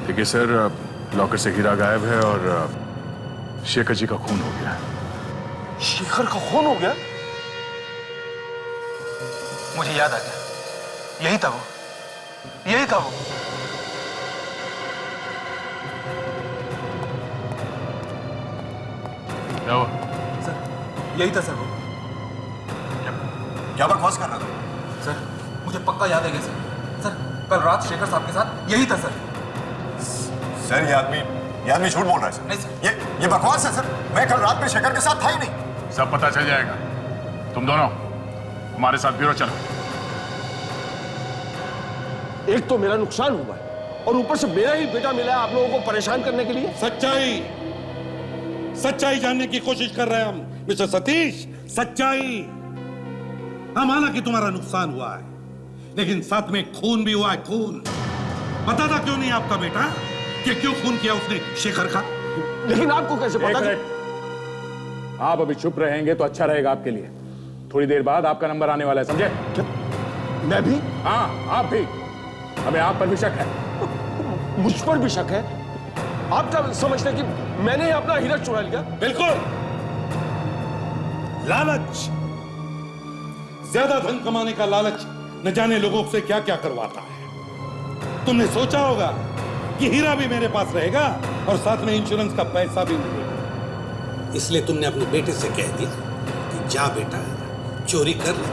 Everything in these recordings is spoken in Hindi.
देखिए सर, लॉकर से हीरा गायब है और शेखर जी का खून हो गया है। शेखर का खून हो गया? मुझे याद आ गया, यही था वो। क्या हुआ? सर, यही था सर वो। क्या बकवास कर रहा था? सर, मुझे पक्का याद है सर। सर, कल रात शेखर साहब के साथ यही था सर। सर ये आदमी झूठ बोल रहा है सर। नहीं सर, ये बकवास है सर। मैं कल रात में शेखर के साथ था ही नहीं। सब पता चल जाएगा। तुम दोनों हमारे साथ ब्यूरो चलो। एक तो मेरा नुकसान हुआ है और ऊपर से मेरा ही बेटा मिला है आप लोगों को परेशान करने के लिए। सच्चाई जानने की कोशिश कर रहे हैं हम मिस्टर सतीश। सच्चाई। हम माना कि तुम्हारा नुकसान हुआ है, लेकिन साथ में खून भी हुआ है। खून पता था क्यों नहीं आपका बेटा कि क्यों खून किया उसने शेखर का? लेकिन आपको कैसे पता? आप अभी चुप रहेंगे तो अच्छा रहेगा आपके लिए। थोड़ी देर बाद आपका नंबर आने वाला है, समझे? मैं भी? हाँ, आप भी। हमें आप पर भी शक है। मुझ पर भी शक है? आप क्या समझते हैं कि मैंने अपना हीरा चुरा लिया? बिल्कुल। लालच, ज्यादा धन कमाने का लालच न जाने लोगों से क्या क्या करवाता है। तुमने सोचा होगा कि हीरा भी मेरे पास रहेगा और साथ में इंश्योरेंस का पैसा भी मिलेगा, इसलिए तुमने अपने बेटे से कह दिया कि जा बेटा चोरी कर ले।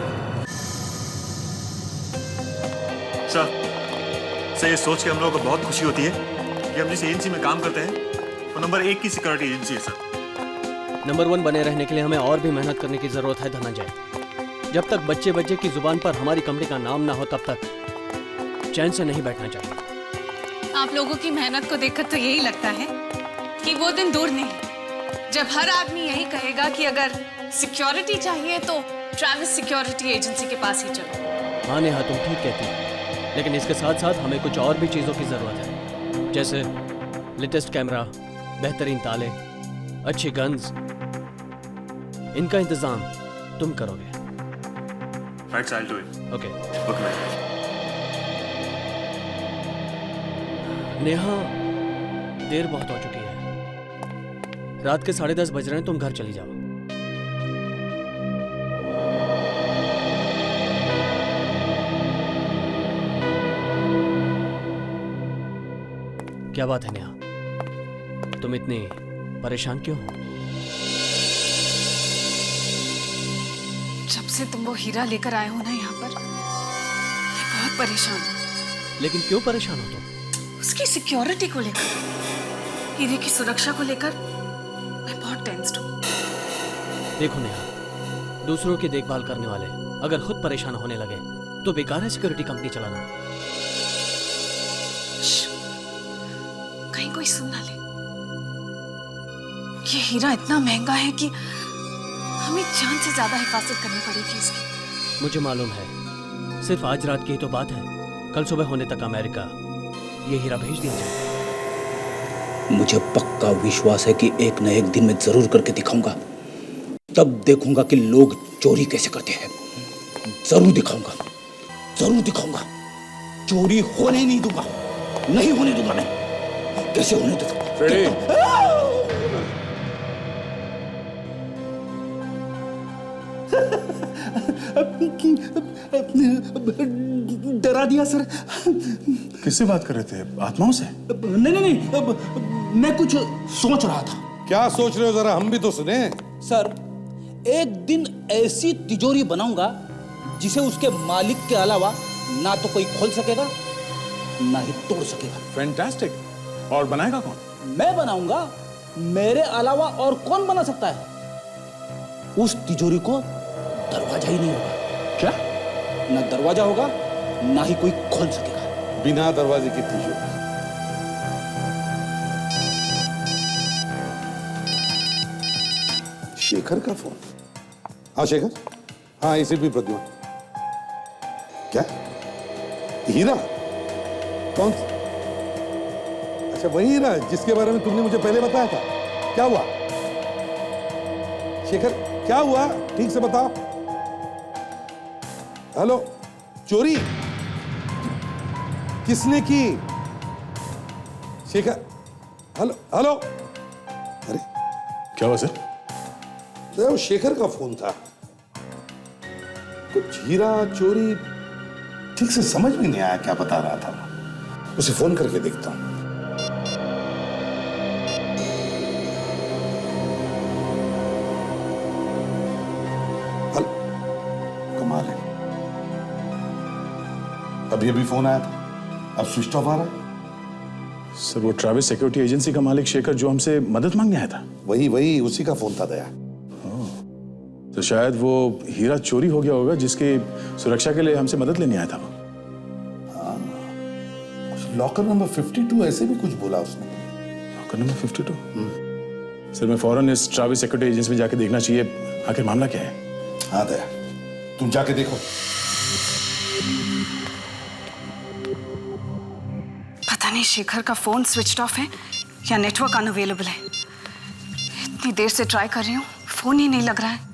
सर, ये सोच के हम लोगों को बहुत खुशी होती है कि हम जिस एजेंसी में काम करते हैं वो नंबर 1 की सिक्योरिटी एजेंसी है सर। नंबर 1 बने रहने के लिए हमें और भी मेहनत करने की जरूरत है धनंजय। जब तक बच्चे बच्चे की जुबान पर हमारी कंपनी का नाम ना हो तब तक चैन से नहीं बैठना चाहिए। आप लोगों की मेहनत को देखकर तो यही लगता है कि वो दिन दूर नहीं जब हर आदमी यही कहेगा कि अगर सिक्योरिटी चाहिए तो ट्रैविस सिक्योरिटी एजेंसी के पास ही चलो। हाँ नेहा, तुम ठीक कहती हो, लेकिन इसके साथ साथ हमें कुछ और भी चीजों की जरूरत है, जैसे लेटेस्ट कैमरा, बेहतरीन ताले, अच्छी गन्स। इनका इंतजाम तुम करोगे। Right, I will do it. Okay. Neha, देर बहुत हो चुकी है। रात के 10:30 बज रहे हैं, तुम घर चली जाओ। क्या बात है नेहा, तुम इतनी परेशान क्यों हो? जब से तुम वो हीरा लेकर आए हो ना यहाँ पर, मैं बहुत परेशान हूँ। लेकिन क्यों परेशान हो तुम? उसकी सिक्योरिटी को लेकर, हीरे की सुरक्षा को लेकर मैं बहुत टेंस्ड हूँ। देखो नेहा, दूसरों की देखभाल करने वाले अगर खुद परेशान होने लगे तो बेकार है सिक्योरिटी कंपनी चलाना। कहीं कोई सुन ना ले। ये हीरा इतना महंगा है कि हमें जान से ज्यादा हिफाजत करनी पड़ेगी इसकी। मुझे मालूम है, सिर्फ आज रात की ही तो बात है, कल सुबह होने तक अमेरिका ये हीरा भेज दिया जाए। मुझे पक्का विश्वास है कि एक न एक दिन मैं जरूर करके दिखाऊंगा। तब देखूंगा कि लोग चोरी कैसे करते हैं। जरूर दिखाऊंगा। चोरी होने नहीं दूंगा, नहीं होने दूंगा मैं। कैसे होने दूंगा? डरा दिया सर। किससे बात कर रहे थे? आत्माओं से? नहीं, मैं कुछ सोच रहा था। क्या सोच रहे हो, जरा हम भी तो सुने। सर, एक दिन ऐसी तिजोरी बनाऊंगा जिसे उसके मालिक के अलावा ना तो कोई खोल सकेगा ना ही तोड़ सकेगा। फैंटास्टिक। और बनाएगा कौन? मैं बनाऊंगा। मेरे अलावा और कौन बना सकता है? उस तिजोरी को दरवाजा ही नहीं होगा। क्या? ना दरवाजा होगा ना ही कोई खोल सकेगा। बिना दरवाजे की तिजोरी। शेखर का फोन? हाँ शेखर, हाँ इसे भी प्रद्युमन। क्या हीरा? कौन? अच्छा वही हीरा जिसके बारे में तुमने मुझे पहले बताया था। क्या हुआ शेखर, क्या हुआ? ठीक से बताओ। हेलो, चोरी किसने की? Shekhar, hello hello. अरे क्या हुआ सर? वो शेखर का फोन था। कुछ हीरा चोरी ठीक से समझ में नहीं आया क्या बता रहा था। उसे फोन करके देखता हूं। हेलो, कमाल है, अभी अभी फोन आया था, अब स्विच ऑफ आ रहा है। सर वो ट्रैविस सिक्योरिटी एजेंसी का मालिक शेखर जो हमसे मदद मांगने आया था। वही उसी का फोन था दया। तो शायद वो हीरा चोरी हो गया होगा जिसकी सुरक्षा के लिए हमसे मदद लेने आया था वो। लॉकर नंबर 52 ऐसे भी कुछ बोला उसने। Locker number 52? सर मैं फौरन इस ट्रैविस सिक्योरिटी एजेंसी में जाके देखना चाहिए, आखिर मामला क्या है। हाँ दया, तुम जाके देखो। पता नहीं शेखर का फोन स्विच्ड ऑफ है या नेटवर्क अनअवेलेबल है। इतनी देर से ट्राई कर रही हूँ, फोन ही नहीं लग रहा है।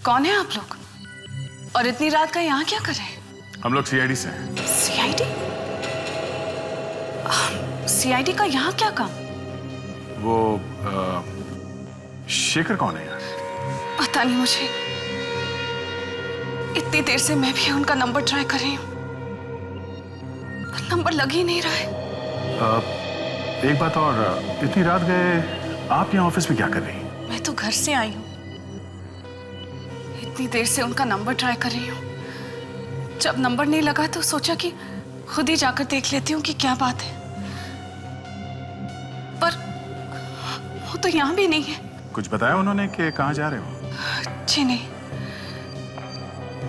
कौन है आप लोग? और इतनी रात का यहाँ क्या कर रहे हैं? हम लोग सीआईडी से हैं। सीआईडी? सीआईडी का यहाँ क्या काम? वो शेखर कौन है यार? पता नहीं मुझे। इतनी देर से मैं भी उनका नंबर ट्राई कर रही हूँ, पर नंबर लग ही नहीं रहा है। एक बात और, इतनी रात गए आप यहाँ ऑफिस में क्या कर रही हैं? मैं तो घर से आई हूँ। इतनी देर से उनका नंबर ट्राई कर रही हूँ। जब नंबर नहीं लगा तो सोचा कि खुद ही जाकर देख लेती हूँ कि क्या बात है, पर वो तो यहाँ भी नहीं है। कुछ बताया उन्होंने कि कहाँ जा रहे हो? जी नहीं।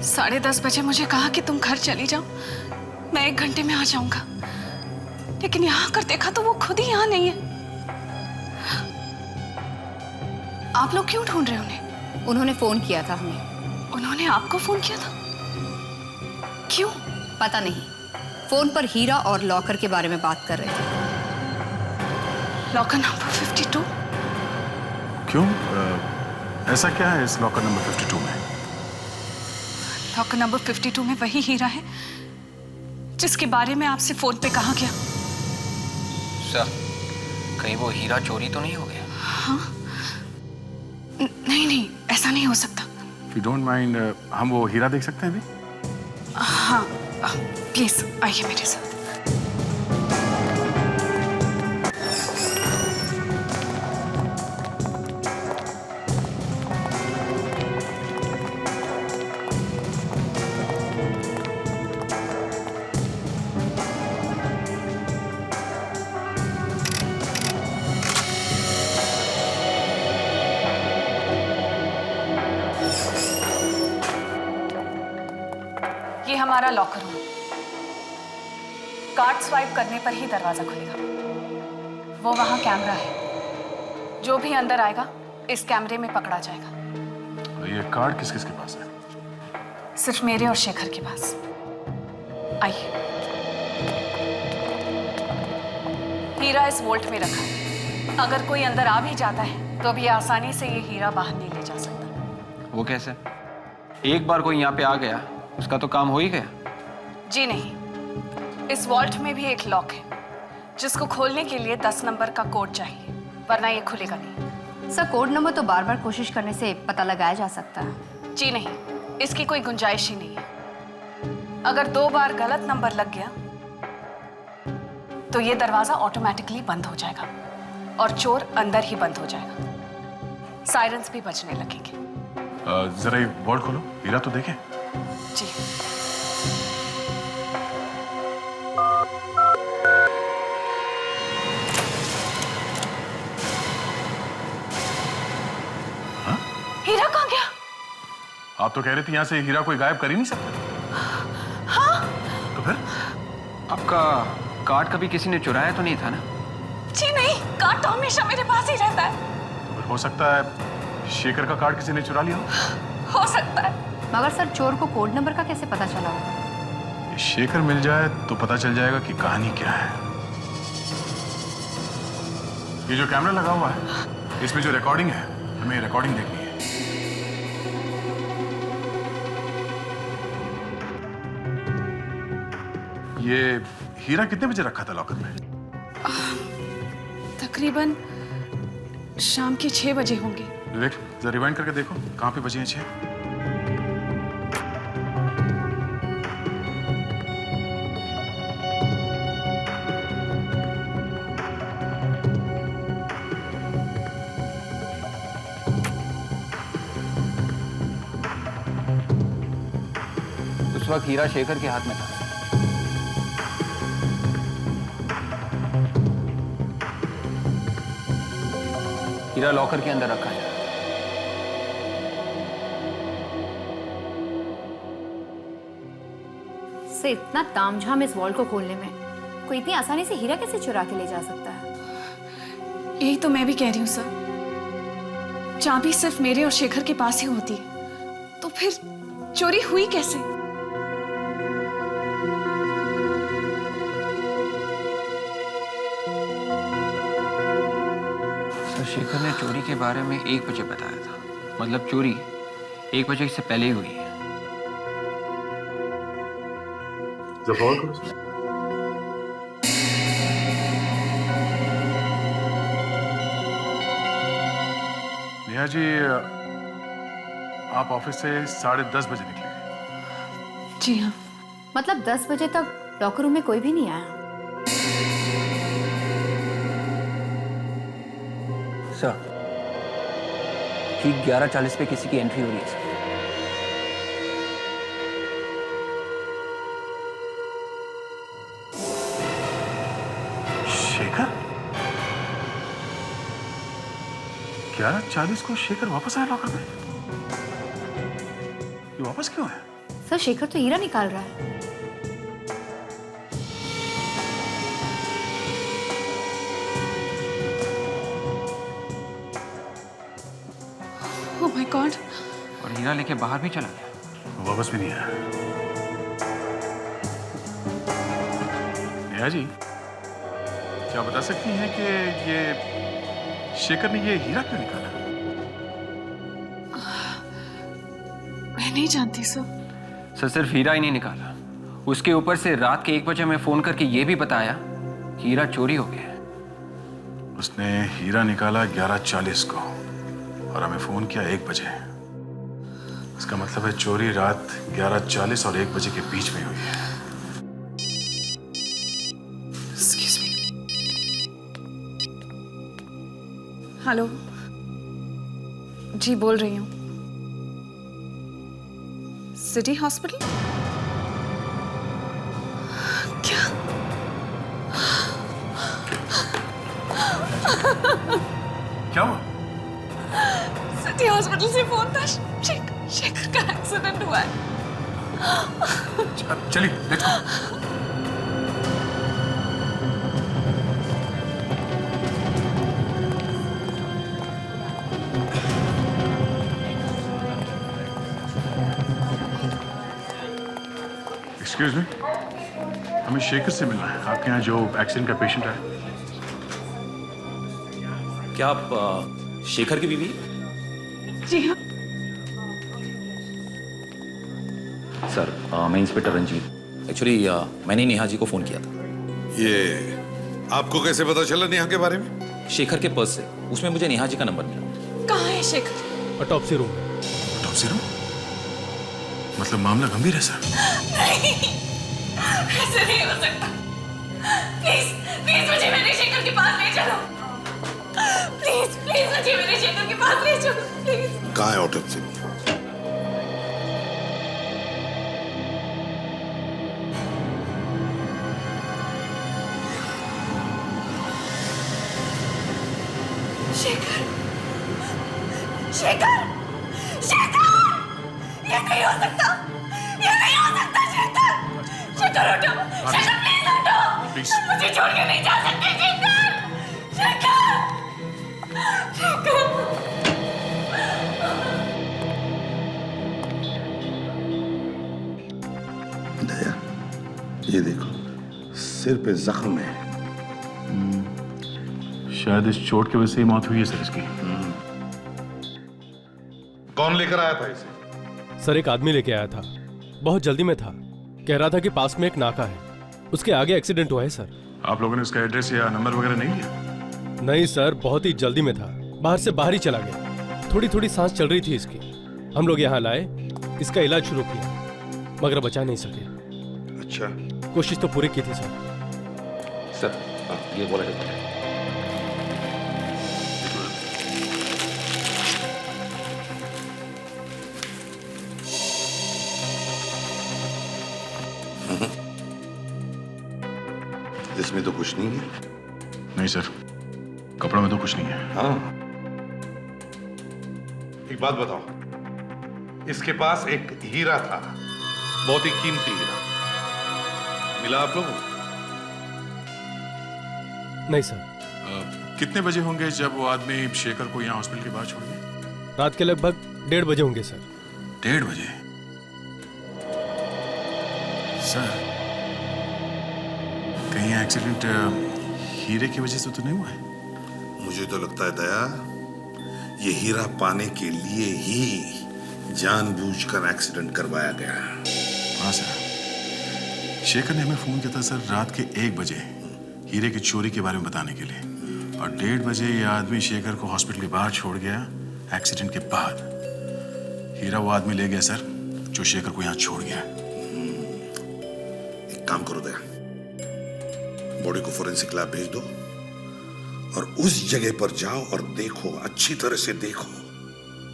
10:30 बजे मुझे कहा कि तुम घर चली जाओ, मैं 1 घंटे में आ जाऊंगा। लेकिन यहाँ आकर देखा तो वो खुद ही यहाँ नहीं है। आप लोग क्यों ढूंढ रहे हो उन्हें? उन्होंने फोन किया था हमें। उन्होंने आपको फोन किया था? क्यों? पता नहीं, फोन पर हीरा और लॉकर के बारे में बात कर रहे थे। Locker number 52? क्यों? ऐसा क्या है इस लॉकर नंबर 52 में? लॉकर नंबर 52 में वही हीरा है जिसके बारे में आपसे फोन पे कहा गया। सर, कहीं वो हीरा चोरी तो नहीं हो गया? हाँ? नहीं, ऐसा नहीं हो सकता। If you don't mind, हम वो हीरा देख सकते हैं अभी? हाँ, प्लीज आइए मेरे साथ। ये हमारा लॉकर रूम। कार्ड स्वाइप करने पर ही दरवाजा खुलेगा। वो वहां कैमरा है, जो भी अंदर आएगा इस कैमरे में पकड़ा जाएगा। ये कार्ड किस किस के पास है? सिर्फ मेरे और शेखर के पास। आइए। हीरा इस वोल्ट में रखा है। अगर कोई अंदर आ भी जाता है तो भी आसानी से ये हीरा बाहर नहीं ले जा सकता। वो कैसे? एक बार कोई यहाँ पे आ गया, उसका तो काम हो ही गया। जी नहीं, इस वॉल्ट में भी एक लॉक है जिसको खोलने के लिए 10 नंबर का कोड चाहिए, वरना ये खुलेगा नहीं। सर, कोड नंबर तो बार बार कोशिश करने से पता लगाया जा सकता है। जी नहीं, इसकी कोई गुंजाइश ही नहीं है। अगर 2 बार गलत नंबर लग गया तो ये दरवाजा ऑटोमेटिकली बंद हो जाएगा और चोर अंदर ही बंद हो जाएगा। सायरन्स भी बजने लगेंगे। जरा ये वॉल्ट खोलो, हीरा तो देखें। जी। हाँ? हीरा कहाँ गया? आप तो कह रहे थे यहाँ से हीरा कोई गायब कर ही नहीं सकते। हाँ? तो फिर? आपका कार्ड कभी किसी ने चुराया तो नहीं था ना? जी नहीं, कार्ड तो हमेशा मेरे पास ही रहता है। तो फिर हो सकता है शेखर का कार्ड किसी ने चुरा लिया हो सकता है। मगर सर, चोर को कोड नंबर का कैसे पता चला होगा? शेखर मिल जाए तो पता चल जाएगा कि कहानी क्या है। ये जो कैमरा लगा हुआ है, इसमें जो रिकॉर्डिंग है, हमें रिकॉर्डिंग देखनी है। ये हीरा कितने बजे रखा था लॉकर में? तकरीबन शाम के 6 बजे होंगे। विवेक, जरा रिवाइंड करके देखो कहाँ पे बजे हैं 6। उस वक्त हीरा शेखर के हाथ में था। हीरा लॉकर के अंदर रखा है। से इतना तामझाम इस वॉल्ट को खोलने में, कोई इतनी आसानी से हीरा कैसे चुरा के ले जा सकता है? यही तो मैं भी कह रही हूँ सर। चाबी सिर्फ मेरे और शेखर के पास ही होती है, तो फिर चोरी हुई कैसे? शेखर ने चोरी के बारे में 1 बजे बताया था। मतलब चोरी 1 बजे से पहले ही हुई है। नेहा जी, आप ऑफिस से 10:30 बजे निकले? जी हाँ। मतलब 10 बजे तक लॉकर रूम में कोई भी नहीं आया? सर, ठीक 11:40 पे किसी की एंट्री हो रही है सर। शेखर? 11:40 को शेखर वापस आया लॉकर में? ये वापस क्यों है? सर, शेखर तो हीरा निकाल रहा है। Oh my God. और हीरा लेके बाहर भी चला गया। वो वापस भी नहीं आया। नेहा जी, क्या बता सकती हैं कि ये शेखर ने ये हीरा क्यों निकाला? मैं नहीं जानती सर। सर, सिर्फ हीरा ही नहीं निकाला, उसके ऊपर से रात के 1 बजे में फोन करके ये भी बताया कि हीरा चोरी हो गया है। उसने हीरा निकाला 11:40 को और हमें फोन किया 1 बजे। इसका मतलब है चोरी रात 11:40 और 1 बजे के बीच में हुई है। Excuse me. हेलो जी, बोल रही हूँ। City hospital? क्या? क्या हुआ? सिटी हॉस्पिटल से फोन था। शेखर का एक्सीडेंट हुआ है। चलिए, लेट्स गो। एक्सक्यूज मी, हमें शेखर से मिलना है। आपके यहाँ जो एक्सीडेंट का पेशेंट है। क्या आप शेखर की बीवी? जी हाँ। सर, मैं इंस्पेक्टर रंजीत। एक्चुअली मैंने नेहा जी को फोन किया था। ये आपको कैसे पता चला नेहा के बारे में? शेखर के पर्स से, उसमें मुझे नेहा जी का नंबर मिला। कहाँ है Shekhar? Autopsy room. Autopsy room? मतलब मामला गंभीर है सर। नहीं, ऐसे नहीं हो सकता। प्लीज प्लीज मुझे मेरे शेखर के पास ले चलो। प्लीज प्लीज मुझे मेरे शेखर के पास ले चलो प्लीज। कहाँ है ऑटोप्सी? शेखर, शेखर, शेखर! ये नहीं हो सकता, ये नहीं हो सकता शेखर! शेखर उठो, शेखर प्लीज उठो! मुझे छोड़ के नहीं जा सकते शेखर! शेखर! शेखर! दया, ये देखो, सिर पे जख्म है। शायद इस चोट की वजह से ही मौत हुई है सर इसकी। कौन लेकर आया था इसे? सर एक आदमी लेके आया था, बहुत जल्दी में था, कह रहा था कि पास में एक नाका है, उसके आगे एक्सीडेंट हुआ है सर। आप लोगों ने उसका एड्रेस या नंबर वगैरह नहीं लिया? नहीं सर, बहुत ही जल्दी में था, बाहर से बाहर ही चला गया। थोड़ी थोड़ी सांस चल रही थी इसकी, हम लोग यहाँ लाए, इसका इलाज शुरू किया, मगर बचा नहीं सके। अच्छा, कोशिश तो पूरी की थी सर। सर ये बोला है। इसमें तो कुछ नहीं है। नहीं सर, कपड़ों में तो कुछ नहीं है। हाँ, एक बात बताओ, इसके पास एक हीरा था, बहुत ही कीमती हीरा, मिला आप लोगों को? नहीं सर। कितने बजे होंगे जब वो आदमी शेखर को यहाँ हॉस्पिटल के बाहर छोड़ गया? रात के लगभग 1:30 बजे होंगे सर। 1:30 बजे? सर कहीं एक्सीडेंट हीरे की वजह से तो नहीं हुआ है? मुझे तो लगता है दया, ये हीरा पाने के लिए ही जानबूझकर एक्सीडेंट करवाया गया। हाँ सर, शेखर ने हमें फोन किया था सर रात के 1 बजे हीरे की चोरी के बारे में बताने के लिए, और 1:30 बजे ये आदमी शेखर को हॉस्पिटल के बाहर छोड़ गया एक्सीडेंट के बाद। हीरा वो आदमी ले गया सर जो शेखर को यहाँ छोड़ गया। एक काम करो दया, बॉडी को फोरेंसिक लैब भेज दो और उस जगह पर जाओ और देखो, अच्छी तरह से देखो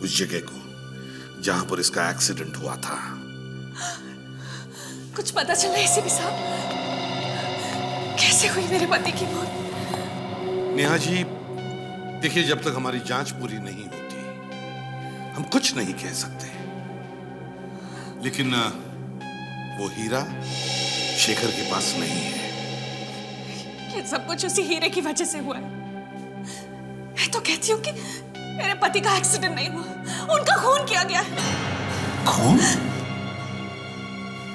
उस जगह को जहां पर इसका एक्सीडेंट हुआ था। कुछ पता चला एसीपी साहब, कैसे हुई मेरे पति की मौत? नेहा जी, देखिए, जब तक हमारी जांच पूरी नहीं होती हम कुछ नहीं कह सकते, लेकिन वो हीरा शेखर के पास नहीं है। ये सब कुछ उसी हीरे की वजह से हुआ है। मैं तो कहती हूँ कि मेरे पति का एक्सीडेंट नहीं हुआ, उनका खून किया गया है। खून?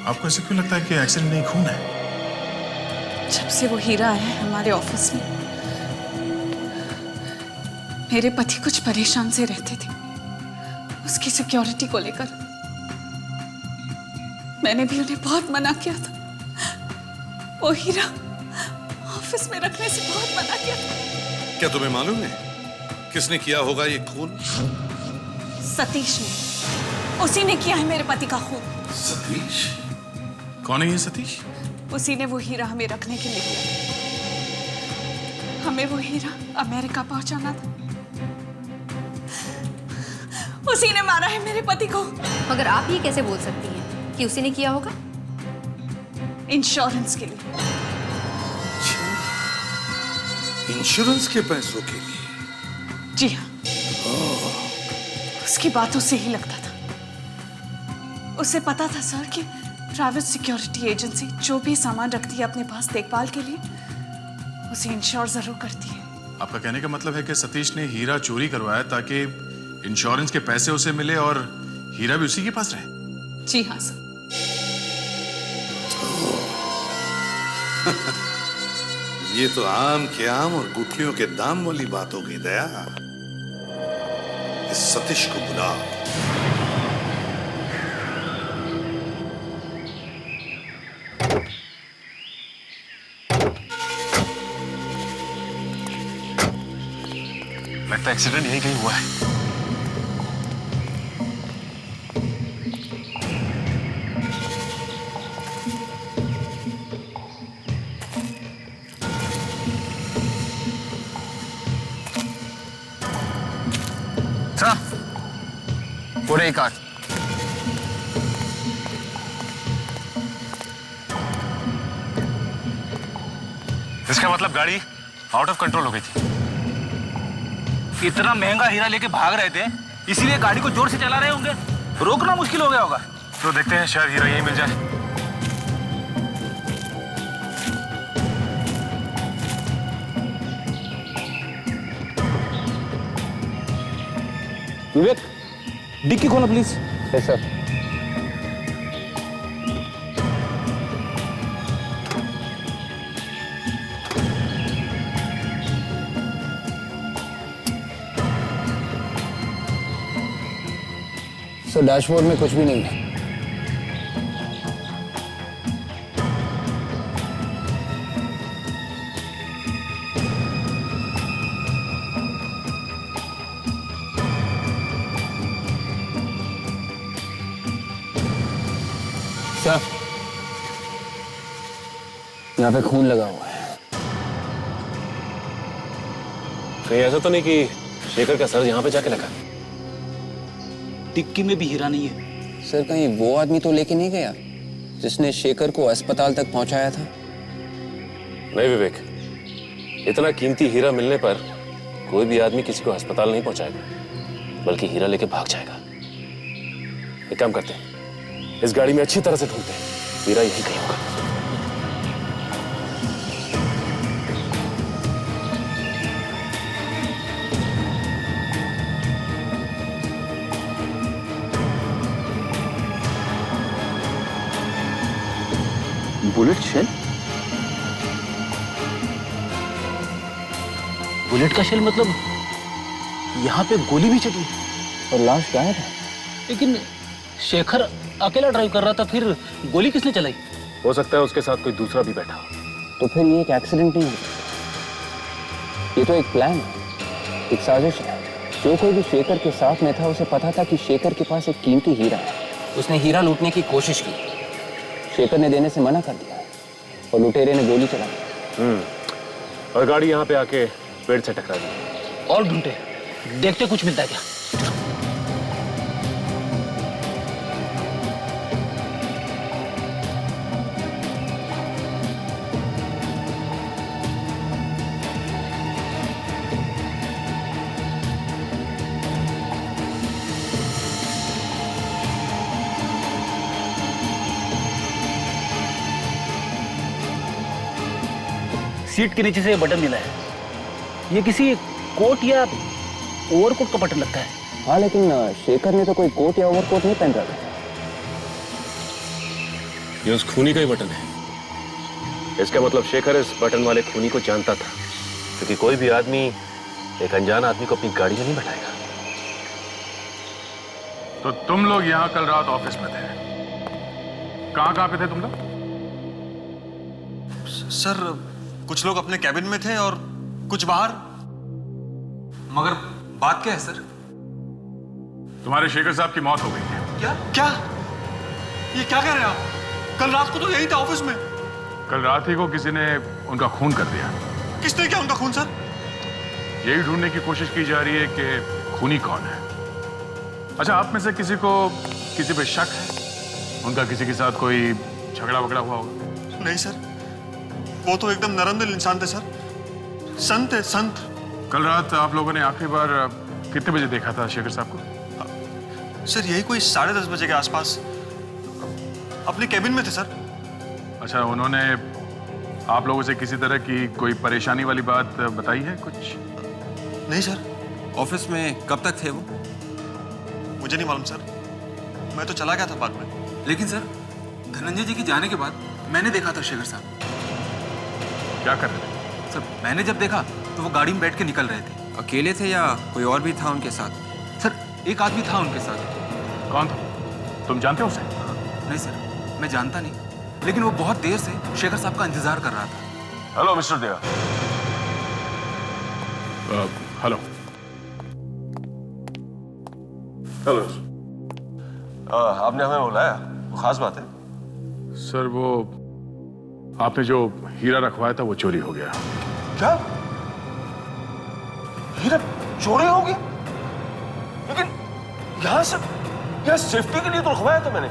आपको ऐसे क्यों लगता है कि एक्सीडेंट नहीं, खून है? जब से वो हीरा आया है हमारे ऑफिस में, मेरे पति कुछ परेशान से रहते थे उसकी सिक्योरिटी को लेकर। मैंने भी उन्हें बहुत मना किया था, वो हीरा ऑफिस में रखने से बहुत मना किया था। क्या तुम्हें मालूम है किसने किया होगा ये खून? सतीश ने, उसी ने किया है मेरे पति का खून। सतीश? कौन है ये सतीश? उसी ने वो हीरा हमें रखने के लिए दिया। हमें वो हीरा अमेरिका पहुंचाना था, उसी ने मारा है मेरे पति को। मगर आप ये कैसे बोल सकती हैं कि उसी ने किया होगा? इंश्योरेंस के लिए। इंश्योरेंस के पैसों के लिए? जी हाँ, उसकी बातों से ही लगता था। उसे पता था सर कि प्राइवेट सिक्योरिटी एजेंसी जो भी सामान रखती है अपने पास देखभाल के लिए, उसे इंश्योर जरूर करती है। आपका कहने का मतलब है कि सतीश ने हीरा चोरी करवाया ताकि इंश्योरेंस के पैसे उसे मिले और हीरा भी उसी के पास रहे? जी हाँ सर। ये तो आम के आम और गुठलियों के दाम वाली बात हो गई दया। इस सतीश को बुलाओ। लगता है एक्सीडेंट यहीं कहीं हुआ है। पूरे ही काट। इसका मतलब गाड़ी आउट ऑफ कंट्रोल हो गई थी। इतना महंगा हीरा लेके भाग रहे थे, इसीलिए गाड़ी को जोर से चला रहे होंगे, रोकना मुश्किल हो गया होगा। तो देखते हैं, शायद हीरा यहीं मिल जाए। विवेक, डिक्की खोलो please. Yes sir. Sir dashboard में कुछ भी नहीं है। सर यहाँ पे खून लगा हुआ है। कहीं ऐसा तो नहीं कि शेखर का सर यहाँ पे जाके लगा? टिक्की में भी हीरा नहीं है। सर कहीं वो आदमी तो लेके नहीं गया जिसने शेखर को अस्पताल तक पहुंचाया था? नहीं विवेक, इतना कीमती हीरा मिलने पर कोई भी आदमी किसी को अस्पताल नहीं पहुंचाएगा, बल्कि हीरा लेके भाग जाएगा। एक काम करते हैं, इस गाड़ी में अच्छी तरह से ढूंढते हैं, हीरा यही कहीं होगा। Bullet shell? बुलेट का शेल मतलब यहाँ पे गोली भी चली और लाश गायब है। लेकिन शेखर अकेला ड्राइव कर रहा था, फिर गोली किसने चलाई? हो सकता है उसके साथ कोई दूसरा भी बैठा हो। तो फिर ये एक एक्सीडेंट नहीं है, ये तो एक प्लान है, एक साजिश है। जो कोई भी शेखर के साथ में था उसे पता था कि शेखर के पास एक कीमती हीरा है। उसने हीरा लूटने की कोशिश की, शेखर ने देने से मना कर दिया और लुटेरे ने गोली चला दी। और गाड़ी यहाँ पे आके पेड़ से टकरा दी। और ढूंढते, देखते कुछ मिलता है क्या। सीट के नीचे से बटन मिला है, ये किसी कोट या ओवरकोट का बटन लगता है। हाँ लेकिन शेखर ने तो कोई कोट या ओवरकोट नहीं पहन रखा। ये उस खूनी का ही बटन है। इसका मतलब शेखर इस बटन वाले खूनी को जानता था, क्योंकि कोई भी आदमी एक अनजान आदमी को अपनी गाड़ी में नहीं बैठाएगा। तो तुम लोग यहाँ कल रात ऑफिस में थे, कहाँ पे थे तुम लोग? सर कुछ लोग अपने कैबिन में थे और कुछ बाहर। मगर बात क्या है सर? तुम्हारे शेखर साहब की मौत हो गई है। क्या क्या ये क्या कह रहे हैं आप? कल रात को तो यही था ऑफिस में। कल रात ही को किसी ने उनका खून कर दिया। किसने किया उनका खून सर? यही ढूंढने की कोशिश की जा रही है कि खूनी कौन है। अच्छा, आप में से किसी को किसी पे शक है? उनका किसी के साथ कोई झगड़ा वगड़ा हुआ होगा? नहीं सर, वो तो एकदम नरम दिल इंसान थे सर, संत है संत। कल रात आप लोगों ने आखिरी बार कितने बजे देखा था शेखर साहब को? सर यही कोई 10:30 बजे के आसपास, अपने कैबिन में थे सर। अच्छा, उन्होंने आप लोगों से किसी तरह की कोई परेशानी वाली बात बताई है कुछ? नहीं सर। ऑफिस में कब तक थे वो? मुझे नहीं मालूम सर, मैं तो चला गया था बाद में। लेकिन सर धनंजय जी के जाने के बाद मैंने देखा था शेखर साहब। क्या कर रहे थे? सर मैंने जब देखा तो वो गाड़ी में बैठ के निकल रहे थे। अकेले थे या कोई और भी था उनके साथ? सर एक आदमी था उनके साथ। कौन था? तुम जानते हो उसे? नहीं सर, मैं जानता नहीं, लेकिन वो बहुत देर से शेखर साहब का इंतजार कर रहा था। Hello mister Daya. Hello hello. आपने हमें बुलाया, वो खास बात है? सर वो आपने जो हीरा रखवाया था वो चोरी हो गया। क्या? हीरा चोरी हो गया? लेकिन यहाँ सेफ्टी के लिए तो रखवाया था मैंने।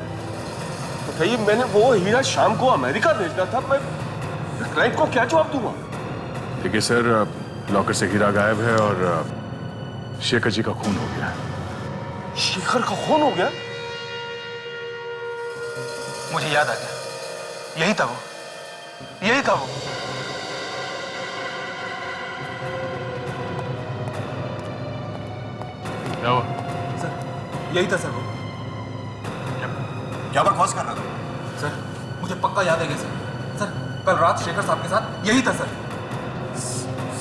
बताइए, मैंने वो हीरा शाम को अमेरिका भेजना था, मैं क्लाइंट को क्या जवाब दूंगा? देखिए सर, लॉकर से हीरा गायब है और शेखर जी का खून हो गया। शेखर का खून हो गया? मुझे याद आ गया, यही था वो, यही था वो। क्या हुआ? सर यही था सर वो। क्या बकवास कर रहा था? सर मुझे पक्का याद है सर। सर कल रात शेखर साहब के साथ यही था सर।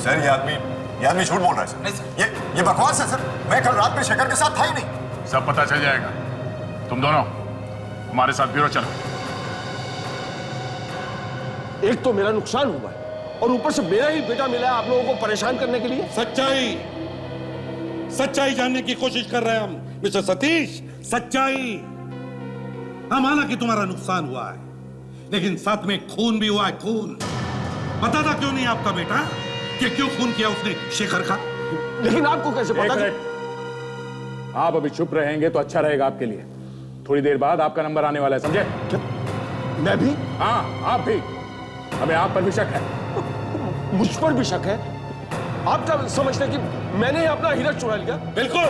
सर ये आदमी झूठ बोल रहा है सर। नहीं सर, ये बकवास है सर। मैं कल रात में शेखर के साथ था ही नहीं। सब पता चल जाएगा। तुम दोनों हमारे साथ ब्यूरो चलो। एक तो मेरा नुकसान हुआ है और ऊपर से मेरा ही बेटा मिला है आप लोगों को परेशान करने के लिए। सच्चाई जानने की कोशिश कर रहे हैं हम मिस्टर सतीश। सच्चाई। हाँ, माना कि तुम्हारा नुकसान हुआ है, लेकिन साथ में खून भी हुआ है। खून पता था क्यों नहीं आपका बेटा कि क्यों खून किया उसने शेखर का? लेकिन आपको कैसे पता? आप अभी चुप रहेंगे तो अच्छा रहेगा आपके लिए। थोड़ी देर बाद आपका नंबर आने वाला है, समझे? मैं भी? हाँ, आप भी। हमें आप पर भी शक है। मुझ पर भी शक है? आप क्या समझते हैं कि मैंने अपना हीरा चुरा लिया? बिल्कुल।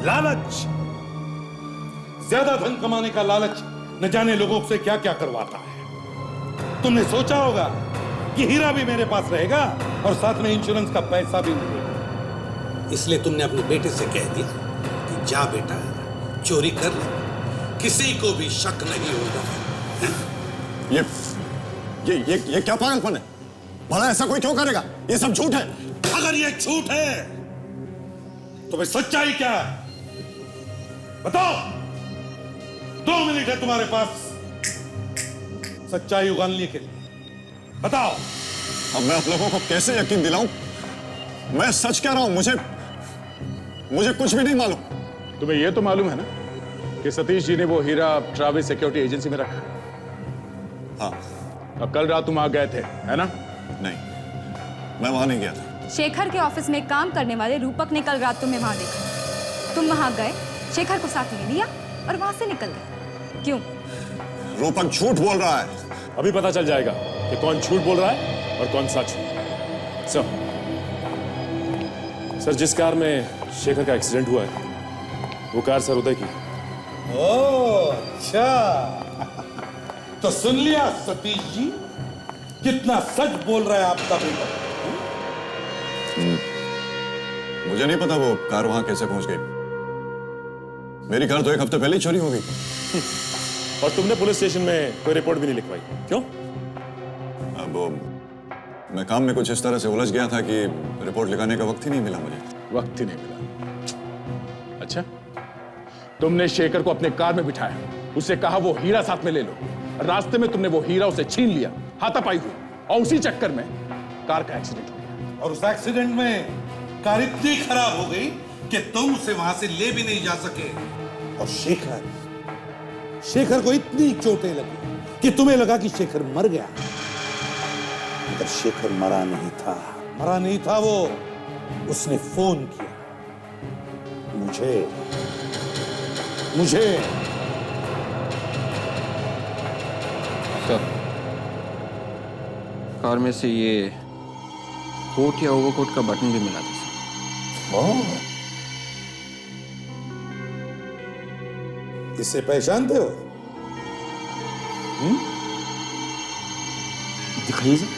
लालच, ज्यादा धन कमाने का लालच न जाने लोगों से क्या क्या करवाता है। तुमने सोचा होगा कि हीरा भी मेरे पास रहेगा और साथ में इंश्योरेंस का पैसा भी मिलेगा, इसलिए तुमने अपने बेटे से कह दिया कि जा बेटा, चोरी कर ले, किसी को भी शक नहीं होगा। ये क्या पागलपन है? भला ऐसा कोई क्यों करेगा? ये सब झूठ है। अगर ये झूठ है तो भाई सच्चाई क्या है? बताओ। 2 मिनट है तुम्हारे पास सच्चाई उगालने के लिए। बताओ। अब मैं आप लोगों को कैसे यकीन दिलाऊं? मैं सच कह रहा हूं। मुझे कुछ भी नहीं मालूम। तुम्हें यह तो मालूम है ना कि सतीश जी ने वो हीरा ट्रैवल सिक्योरिटी एजेंसी में रखा है? हाँ। और कल रात तुम वहां गए थे, है ना? नहीं, मैं वहां नहीं गया था। शेखर के ऑफिस में काम करने वाले रूपक ने कल रात तुम्हें वहां देखा। तुम वहां गए, शेखर को साथ ले लिया और वहां से निकल गए। क्यों? रूपक झूठ बोल रहा है। अभी पता चल जाएगा कि कौन झूठ बोल रहा है और कौन सच। सर, जिस कार में शेखर का एक्सीडेंट हुआ है वो कार सर उदय की। ओह, अच्छा। तो सुन लिया सतीश जी, कितना सच बोल रहा है आपका बेटा। मुझे नहीं पता वो कार वहां कैसे पहुंच गई। मेरी कार तो 1 हफ्ते पहले ही चोरी हो गई। और तुमने पुलिस स्टेशन में कोई रिपोर्ट भी नहीं लिखवाई, क्यों? अब मैं काम में कुछ इस तरह से उलझ गया था कि रिपोर्ट लिखाने का वक्त ही नहीं मिला मुझे। वक्त ही नहीं मिला? अच्छा, तुमने शेखर को अपने कार में बिठाया, उससे कहा वो हीरा साथ में ले लो। रास्ते में तुमने वो हीरा उसे छीन लिया, हाथापाई हुई, और उसी चक्कर में कार का एक्सीडेंट हो गया। और उस एक्सीडेंट में कार इतनी खराब हो गई कि तुम उसे वहां से ले भी नहीं जा सके। और शेखर को इतनी चोटें लगी कि तुम्हें लगा कि शेखर मर गया, मगर शेखर मरा नहीं था। वो उसने फोन किया मुझे। कार में से ये कोट या ओवरकोट का बटन भी मिला था। इससे पहचानते हो? दिखाइए सर।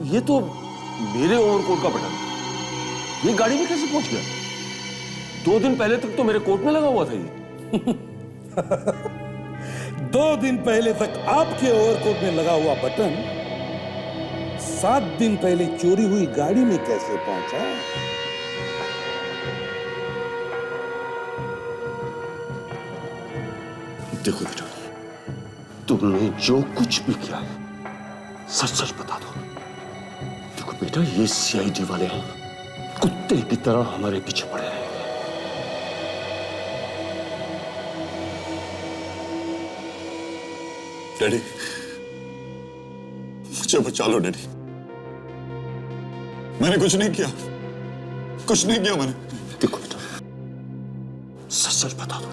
ये तो मेरे ओवरकोट का बटन है। ये गाड़ी में कैसे पहुंच गया? 2 दिन पहले तक तो मेरे कोट में लगा हुआ था ये। 2 दिन पहले तक आपके ओवरकोट में लगा हुआ बटन 7 दिन पहले चोरी हुई गाड़ी में कैसे पहुंचा? देखो बेटा, तुमने जो कुछ भी किया सच बता दो। देखो बेटा, ये सीआईडी वाले कुत्ते की तरह हमारे पीछे पड़े हैं। डैडी, मुझे बचा लो डैडी। मैंने कुछ नहीं किया मैंने। देखो बेटा, सच बता दो।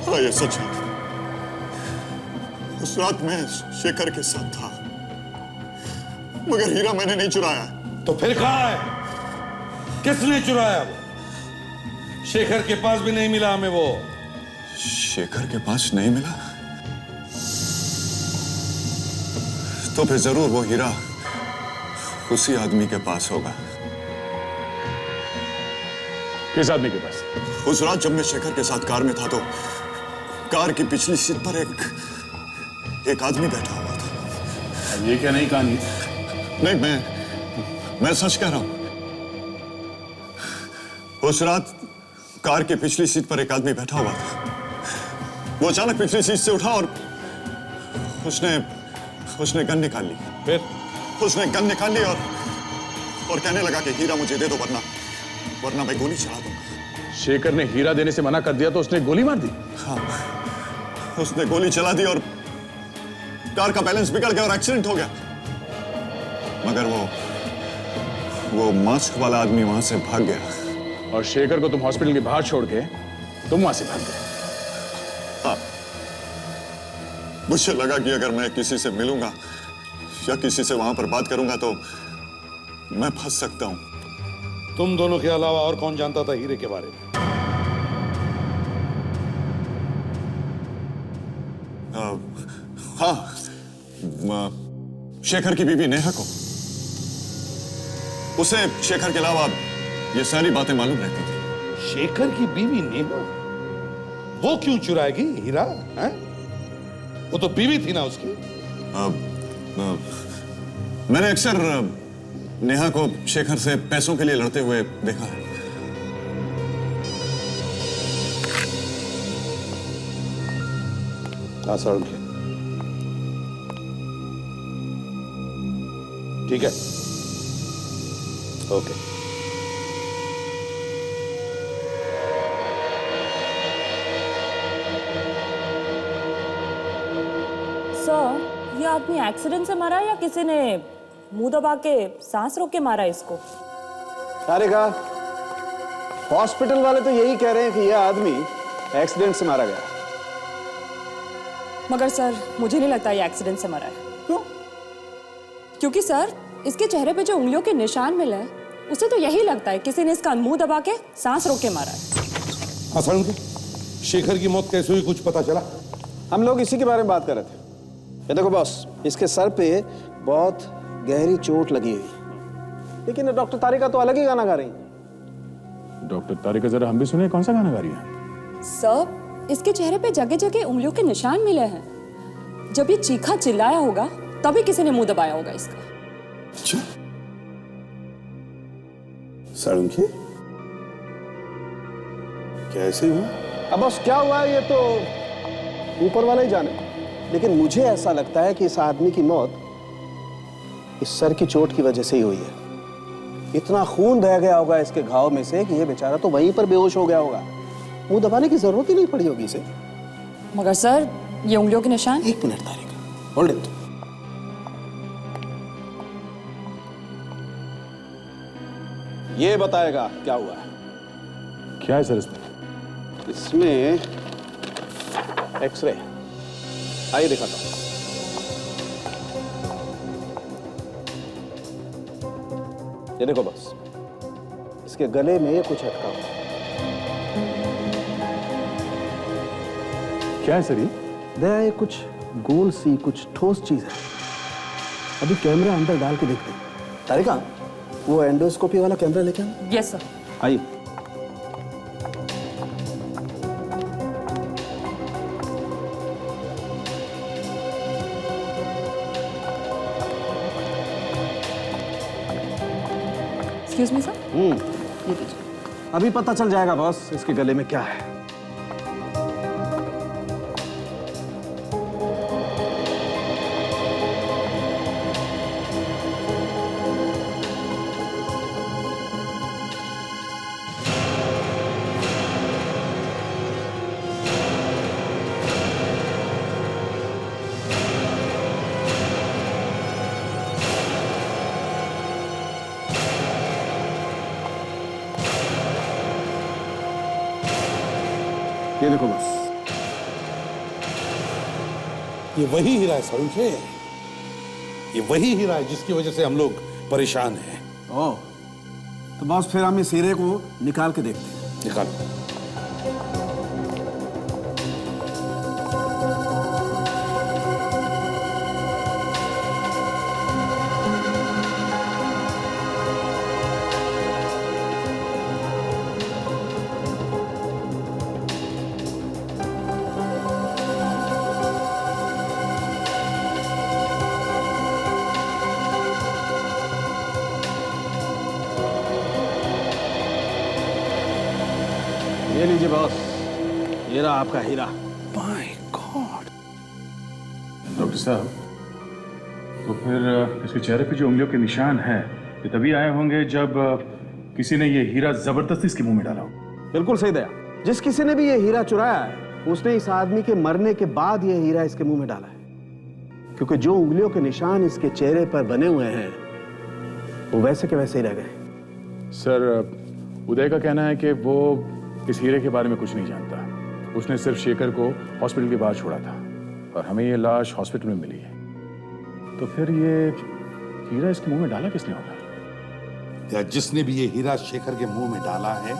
हाँ, ये सच है। उस रात मैं शेखर के साथ था, मगर हीरा मैंने नहीं चुराया। तो फिर कहाँ है? किसने चुराया? वो शेखर के पास भी नहीं मिला हमें। वो शेखर के पास नहीं मिला? तो फिर जरूर वो हीरा उसी आदमी के पास होगा। किस आदमी के पास? उस रात जब मैं शेखर के साथ कार में था तो कार की पिछली सीट पर एक आदमी बैठा हुआ था। अब ये क्या नई कहानी? नहीं, मैं सच कह रहा हूं। उस रात कार की पिछली सीट पर एक आदमी बैठा हुआ था। वो अचानक पिछली सीट से उठा और उसने गन निकाल ली। फिर उसने गन निकाल ली और कहने लगा कि हीरा मुझे दे दो, वरना मैं गोली चला दूंगा। शेखर ने हीरा देने से मना कर दिया तो उसने गोली मार दी? हाँ, उसने गोली चला दी और कार का बैलेंस बिगड़ गया और एक्सीडेंट हो गया। मगर वो मास्क वाला आदमी वहां से भाग गया। और शेखर को तुम हॉस्पिटल के बाहर छोड़ के तुम वहां से भाग गए? हाँ, मुझे लगा कि अगर मैं किसी से मिलूंगा या किसी से वहां पर बात करूंगा तो मैं फंस सकता हूं। तुम दोनों के अलावा और कौन जानता था हीरे के बारे में? हाँ, शेखर की बीवी नेहा को। उसे शेखर के अलावा ये सारी बातें मालूम रहती थी। शेखर की बीवी नेहा? वो क्यों चुराएगी हीरा? हैं? वो तो बीवी थी ना उसकी। मैंने अक्सर नेहा को शेखर से पैसों के लिए लड़ते हुए देखा है। ठीक है, ओके। सर, ये आदमी एक्सीडेंट से मरा या किसी ने मुंह दबा के सांस रोक के मारा इसको? सारिका, हॉस्पिटल वाले तो यही कह रहे हैं कि यह आदमी एक्सीडेंट से मारा गया। मगर सर, मुझे नहीं लगता ये एक्सीडेंट से मरा है। क्यों? क्योंकि सर, इसके चेहरे पे जो उंगलियों के निशान मिले हैं, उसे तो यही लगता है किसी ने इसका मुंह दबा के सांस रोक के मारा है। हाँ, शेखर की मौत कैसे हुई कुछ पता चला? हम लोग इसी के बारे में बात कर रहे थे। ये देखो बॉस, इसके सर पे बहुत गहरी चोट लगी हुई, लेकिन डॉक्टर तारिका तो अलग ही गाना गा रही। डॉक्टर तारिका, जरा हम भी सुने, कौन सा गाना गा रही है? सर, इसके चेहरे पे जगह जगह उंगलियों के निशान मिले हैं। जब ये चीखा चिल्लाया होगा तभी किसी ने मुंह दबाया होगा इसका। अच्छा, साळुंखे, कैसे हुआ? अब बॉस क्या हुआ ये तो ऊपर वाला ही जाने, लेकिन मुझे ऐसा लगता है कि इस आदमी की मौत इस सर की चोट की वजह से ही हुई है। इतना खून बह गया होगा इसके घाव में से कि ये बेचारा तो वहीं पर बेहोश हो गया होगा। मुंह दबाने की जरूरत ही नहीं पड़ी होगी इसे। मगर सर, ये उंगलियों के निशान। एक मिनट तारिका, होल्ड इट। ये बताएगा क्या हुआ है। क्या है सर इसमें? इसमें एक्सरे। आइए दिखाता हूं। ये देखो बस, इसके गले में कुछ अटका हुआ। क्या है सर ये? दया, ये कुछ गोल सी कुछ ठोस चीज है। अभी कैमरा अंदर डाल के देखते हैं। तारिका, वो एंडोस्कोपी वाला कैमरा लेके आना। Yes sir. आइए। Excuse me sir. ये लीजिए। अभी पता चल जाएगा बॉस इसके गले में क्या है। ये देखो बस, ये वही हीरा है साळुंखे, ये वही हीरा है जिसकी वजह से हम लोग परेशान हैं। ओह, तो बॉस फिर हम इस हीरे को निकाल के देखते हैं। निकालो। ये लीजिए बॉस, ये रहा आपका हीरा। My God. डॉक्टर साहब, तो फिर इसके चेहरे पे जो उंगलियों के निशान हैं ये तभी आए होंगे जब किसी ने ये हीरा जबरदस्ती इसके मुंह में डाला हो। बिल्कुल सही दया। जिस किसी ने भी ये हीरा चुराया है उसने इस आदमी के मरने के बाद ये हीरा इसके मुंह में डाला है, क्योंकि जो उंगलियों के निशान इसके चेहरे पर बने हुए हैं वो वैसे के वैसे ही रह गए। सर, उदय का कहना है कि वो इस हीरे के बारे में कुछ नहीं जानता। उसने सिर्फ शेखर को हॉस्पिटल के बाहर छोड़ा था और हमें ये लाश हॉस्पिटल में मिली है। तो फिर ये हीरा इसके मुंह में डाला किसने होगा? या जिसने भी ये हीरा शेखर के मुंह में डाला है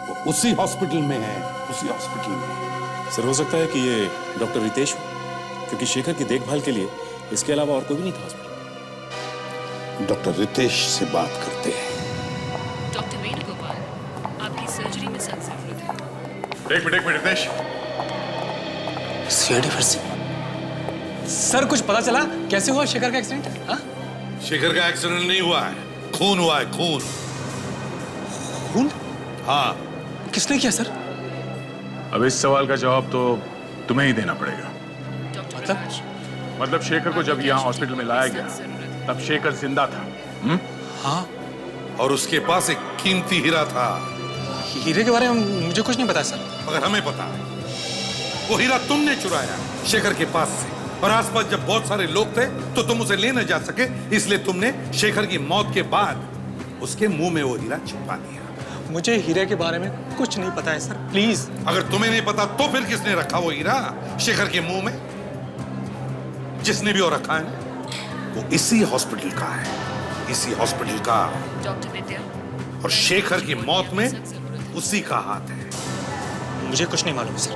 वो उसी हॉस्पिटल में है, उसी हॉस्पिटल में। सर, हो सकता है कि ये डॉक्टर रितेश हो, क्योंकि शेखर की देखभाल के लिए इसके अलावा और कोई भी नहीं था हॉस्पिटल। डॉक्टर रितेश से बात करते हैं। डॉक्टर वेणुगोपाल, आपकी सर्जरी में सख्त जरूरत है। एक मिनट रितेश। सीआईडी फिर से? सर, कुछ पता चला कैसे हुआ शेखर का एक्सीडेंट? हाँ? शेखर का एक्सीडेंट नहीं हुआ है, खून हुआ है, खून। खून? हाँ। किसने किया सर? अब इस सवाल का जवाब तो तुम्हें ही देना पड़ेगा। मतलब शेखर को जब यहाँ हॉस्पिटल में लाया गया तब शेखर जिंदा था। हाँ। और उसके पास एक कीमती हीरा था। हीरे के बारे में मुझे कुछ नहीं पता सर। मगर हमें पता है। वो हीरा तुमने चुराया शेखर के पास से, और आसपास जब बहुत सारे लोग थे तो तुम उसे ले न जा सके, इसलिए तुमने शेखर की मौत के बाद उसके मुंह में वो हीरा छिपा दिया। मुझे हीरे के बारे में कुछ नहीं पता है सर, प्लीज। अगर तुम्हें नहीं पता तो फिर किसने रखा वो हीरा शेखर के मुंह में? जिसने भी वो रखा है वो इसी हॉस्पिटल का है, इसी हॉस्पिटल का। डॉक्टर विद्या, और शेखर की मौत में उसी का हाथ है। मुझे कुछ नहीं मालूम सर।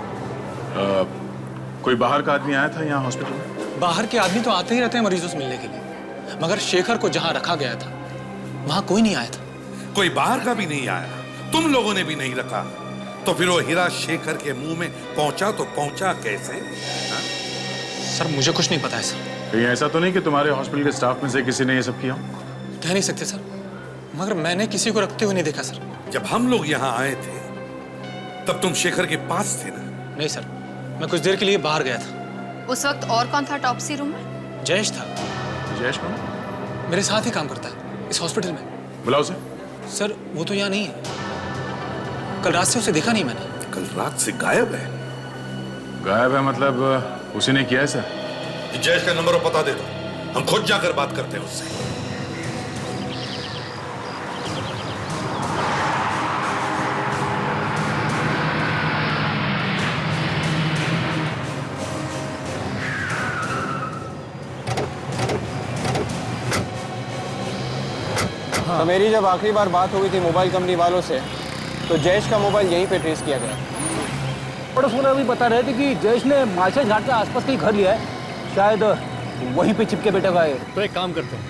कोई बाहर का आदमी आया था यहाँ हॉस्पिटल में? बाहर के आदमी तो आते ही रहते हैं मरीजों से मिलने के लिए, मगर शेखर को जहाँ रखा गया था वहां कोई नहीं आया था। कोई बाहर का भी नहीं आया, तुम लोगों ने भी नहीं रखा, तो फिर वो हीरा शेखर के मुंह में पहुंचा तो पहुंचा कैसे? हा? सर, मुझे कुछ नहीं पता है सर। कहीं ऐसा तो नहीं कि तुम्हारे हॉस्पिटल के स्टाफ में से किसी ने ये सब किया? कह नहीं सकते सर, मगर मैंने किसी को रखते हुए नहीं देखा सर। जब हम लोग यहाँ आए थे तब तुम शेखर के पास थे ना? नहीं सर, मैं कुछ देर के लिए बाहर गया था। उस वक्त और कौन था टॉप्सी रूम में? जयेश था। जयेश कौन? मेरे साथ ही काम करता है इस हॉस्पिटल में। बुलाओ उसे। सर, वो तो यहाँ नहीं है। कल रात से उसे देखा नहीं मैंने। कल रात से गायब है? गायब है मतलब उसी ने किया है सर? जयेश का नंबर और पता दे दो, हम खुद जाकर बात करते हैं उससे। तो मेरी जब आखिरी बार बात हुई थी मोबाइल कंपनी वालों से, तो जयेश का मोबाइल यहीं पे ट्रेस किया गया। पड़ोस वाले अभी बता रहे थे कि जयेश ने मालशेज घाट के आसपास कहीं घर लिया है, शायद वहीं पे चिपके बैठा हुआ है। तो एक काम करते हैं,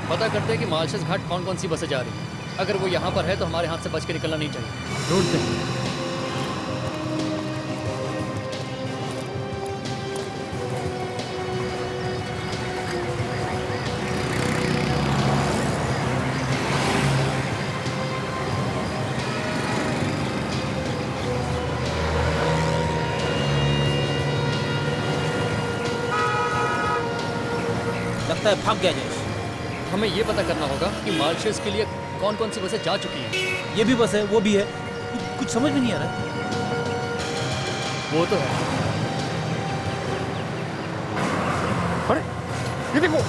पता करते हैं कि मालशेज घाट कौन कौन सी बसें जा रही हैं। अगर वो यहाँ पर है तो हमारे हाथ से बच के निकलना नहीं चाहिए। ढूंढते हैं। लगता है भाग गया जयेश। हमें ये पता करना होगा कि मालशेज के लिए कौन कौन सी बसें जा चुकी हैं। ये भी बस है, वो भी है, कुछ समझ में नहीं आ रहा। वो तो है। अरे ये देखो,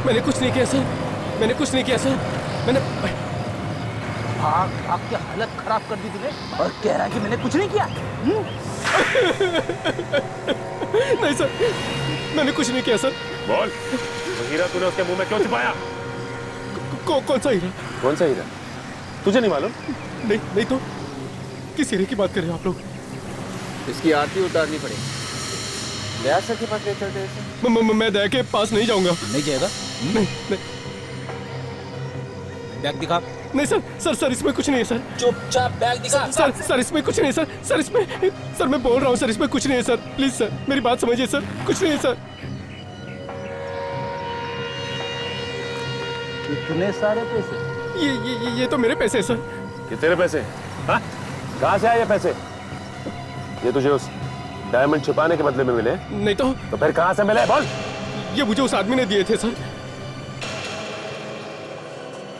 मैंने कुछ नहीं किया सर, मैंने कुछ नहीं किया सर, मैंने आपकी हालत खराब कर दी तूने और कह रहा है कि मैंने कुछ नहीं किया। नहीं सर, मैंने कुछ नहीं किया सर। बोल, वो हीरा तूने उसके मुंह में क्यों छिपाया? कौन सा हीरा? कौन सा हीरा? तुझे नहीं मालूम? नहीं तो किस हीरे की बात कर रहे हो आप लोग? इसकी आरती उतारनी पड़ेगी। दया सर के पास ले चलते हैं। मैं दया के पास नहीं जाऊंगा। नहीं जाएगा? नहीं। बैग दिखा। नहीं सर, सर इसमें कुछ नहीं है सर। चुपचाप बैग दिखा। सर इसमें कुछ नहीं है सर इसमें, सर मैं बोल रहा हूँ सर, इसमें कुछ नहीं है सर। प्लीज सर मेरी बात समझिए सर, कुछ नहीं है सर। इतने सारे पैसे? ये तो मेरे पैसे हैं सर। ये तेरे पैसे? हाँ? कहाँ से आए ये पैसे? ये तुझे उस डायमंड छुपाने के बदले में मिले? नहीं तो फिर कहाँ से मिले बोल? ये मुझे उस आदमी ने दिए थे सर।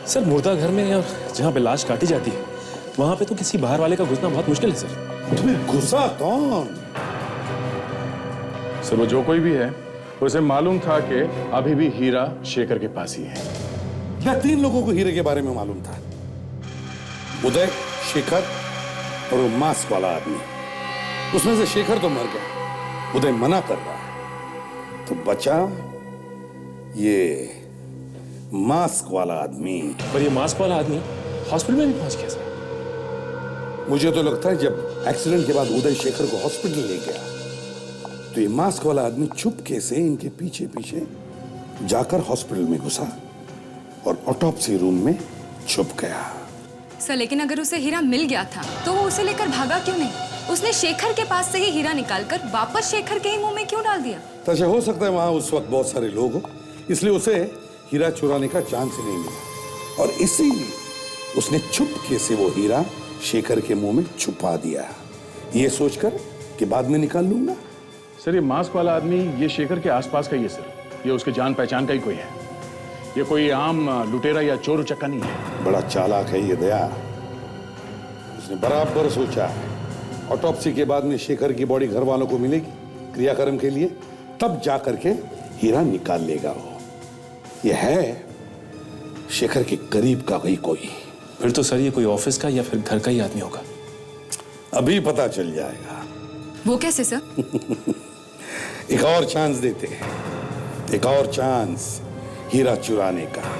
सर मुर्दा घर में और जहाँ पे लाश काटी जाती है वहां पे तो किसी बाहर वाले का घुसना बहुत मुश्किल है सर। तुम्हें घुसा कौन? सर वो जो कोई भी है उसे मालूम था कि अभी भी हीरा शेखर के पास ही है। या 3 लोगों को हीरे के बारे में मालूम था, उदय, शेखर और वो मास्क वाला आदमी। उसमें से शेखर तो मर गया, उदय मना कर रहा है, तो बचा ये मास्क वाला आदमी। पर ये मास्क वाला आदमी हॉस्पिटल में भी पहुंच गया सर। मुझे तो लगता है जब एक्सीडेंट के बाद उदय शेखर को हॉस्पिटल ले गया तो ये मास्क वाला आदमी चुपके से इनके पीछे पीछे जाकर हॉस्पिटल में घुसा और ऑटोप्सी रूम में छुप गया। सर लेकिन अगर उसे हीरा मिल गया था तो वो उसे लेकर भागा क्यों नहीं? उसने शेखर के पास से ही हीरा निकालकर वापस शेखर के ही मुंह में क्यों डाल दिया? तो हो सकता है वहां उस वक्त बहुत सारे लोग हो, इसलिए उसे हीरा चुराने का चांस ही नहीं मिला और इसीलिए उसने चुपके से वो हीरा शेखर के मुंह में छुपा दिया, ये सोचकर कि बाद में निकाल लूंगा। सर ये मास्क वाला आदमी ये शेखर के आसपास का ही है सर, ये उसके जान पहचान का ही कोई है, ये कोई आम लुटेरा या चोर उचक्का नहीं है। बड़ा चालाक है ये दया, उसने बराबर सोचा ऑटोप्सी के बाद में शेखर की बॉडी घर वालों को मिलेगी क्रियाक्रम के लिए, तब जाकर के हीरा निकाल लेगा वो। ये है शेखर के करीब का ही कोई। फिर तो सर ये कोई ऑफिस का या फिर घर का ही आदमी होगा। अभी पता चल जाएगा। वो कैसे सर? एक और चांस देते हैं, एक और चांस हीरा चुराने का।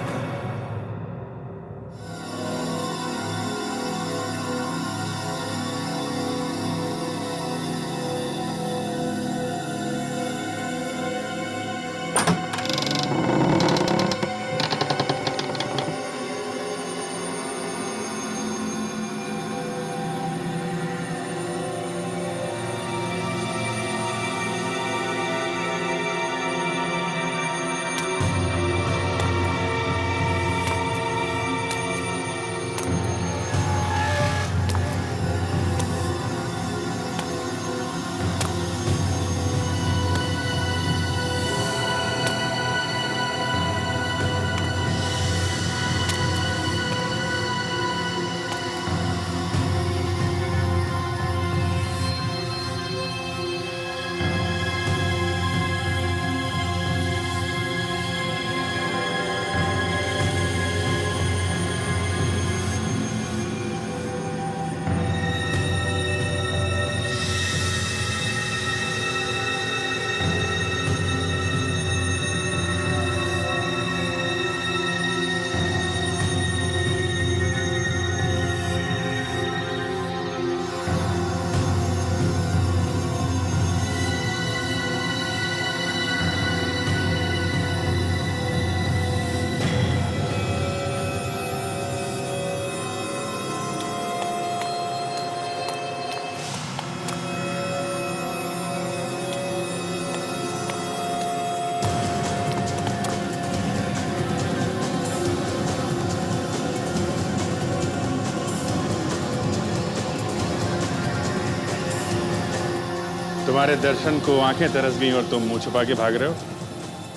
तुम्हारे दर्शन को आंखें तरस गई और तुम मुंह छुपा के भाग रहे हो?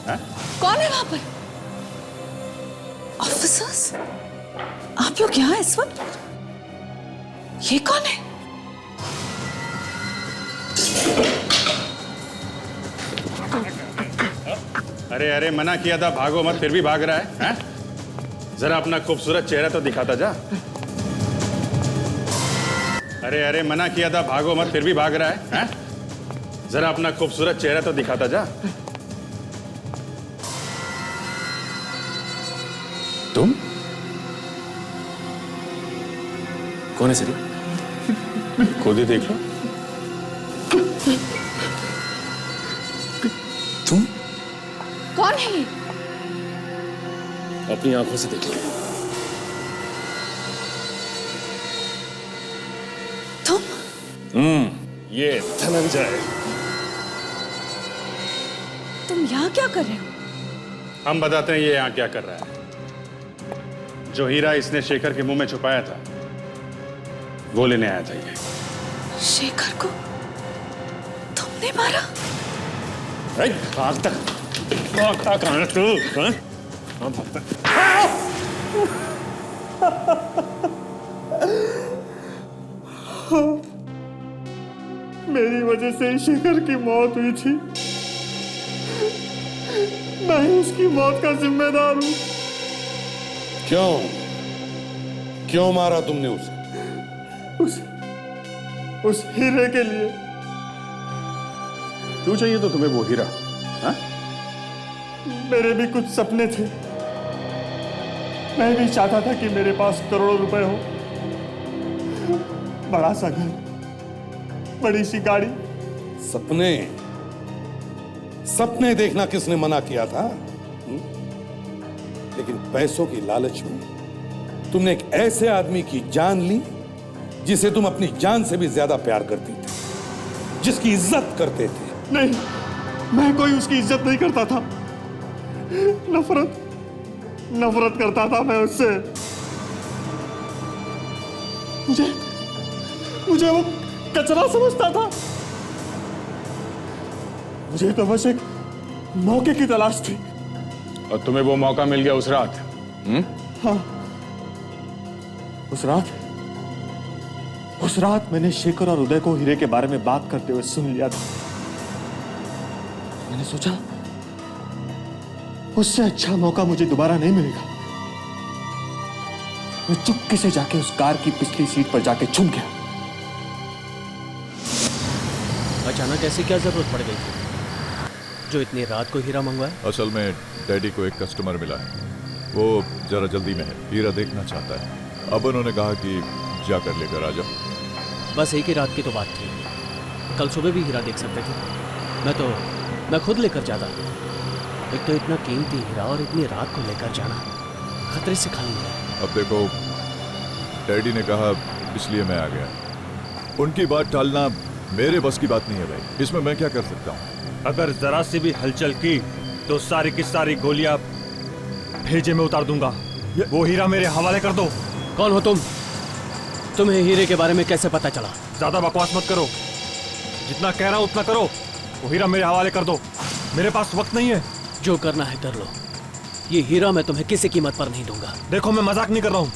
हा? कौन है वहां पर? ऑफिसर्स? आप लोग यहाँ इस वक्त? ये कौन है? अरे अरे मना किया था भागो मत, फिर भी भाग रहा है, हा? जरा अपना खूबसूरत चेहरा तो दिखाता जा। अरे अरे मना किया था भागो मत, फिर भी भाग रहा है, हा? जरा अपना खूबसूरत चेहरा तो दिखाता जा। तुम कौन है सर? खुद ही देख लो। तुम कौन है ये? अपनी आंखों से देख लो। ये धनंजय। तुम यहाँ क्या कर रहे हो? हम बताते हैं ये यहाँ क्या कर रहा है। जो हीरा इसने शेखर के मुंह में छुपाया था वो लेने आया था ये। शेखर को तुमने मारा? भाग तक कहाँ है तू? मेरी वजह से शेखर की मौत हुई थी। मैं ही उसकी मौत का जिम्मेदार हूं। क्यों मारा तुमने उसे? उस हीरे के लिए। क्यों चाहिए तो तुम्हें वो हीरा? हाँ? मेरे भी कुछ सपने थे। मैं भी चाहता था कि मेरे पास करोड़ों रुपए हो, बड़ा सा घर, बड़ी सी गाड़ी। सपने देखना किसने मना किया था? लेकिन पैसों की लालच में तुमने एक ऐसे आदमी की जान ली जिसे तुम अपनी जान से भी ज्यादा प्यार करती थी, जिसकी इज्जत करते थे। नहीं, मैं कोई उसकी इज्जत नहीं करता था। नफरत करता था मैं उससे। मुझे वो कचरा समझता था। मुझे तो बस एक मौके की तलाश थी। और तुम्हें वो मौका मिल गया उस रात? हाँ, उस रात मैंने शेखर और उदय को हीरे के बारे में बात करते हुए सुन लिया था। मैंने सोचा उससे अच्छा मौका मुझे दोबारा नहीं मिलेगा। मैं चुपके से जाके उस कार की पिछली सीट पर जाके छुप गया। अचानक ऐसी क्या जरूरत पड़ गई थी जो इतनी रात को हीरा मंगवाए? असल में डैडी को एक कस्टमर मिला है, वो जरा जल्दी में है, हीरा देखना चाहता है। अब उन्होंने कहा कि जाकर लेकर आ जाओ। बस एक ही रात की तो बात थी, कल सुबह भी हीरा देख सकते थे। मैं खुद लेकर जाता। एक तो इतना कीमती हीरा और इतनी रात को लेकर जाना खतरे से खाली है। अब देखो, डैडी ने कहा इसलिए मैं आ गया। उनकी बात टालना मेरे बस की बात नहीं है भाई, इसमें मैं क्या कर सकता हूँ? अगर जरा सी भी हलचल की तो सारी की सारी गोलियां भेजे में उतार दूंगा। वो हीरा मेरे हवाले कर दो। कौन हो तुम? तुम्हें हीरे के बारे में कैसे पता चला? ज्यादा बकवास मत करो, जितना कह रहा हूं उतना करो। वो हीरा मेरे हवाले कर दो, मेरे पास वक्त नहीं है। जो करना है कर लो, ये हीरा मैं तुम्हें किसी कीमत पर नहीं दूंगा। देखो मैं मजाक नहीं कर रहा हूँ,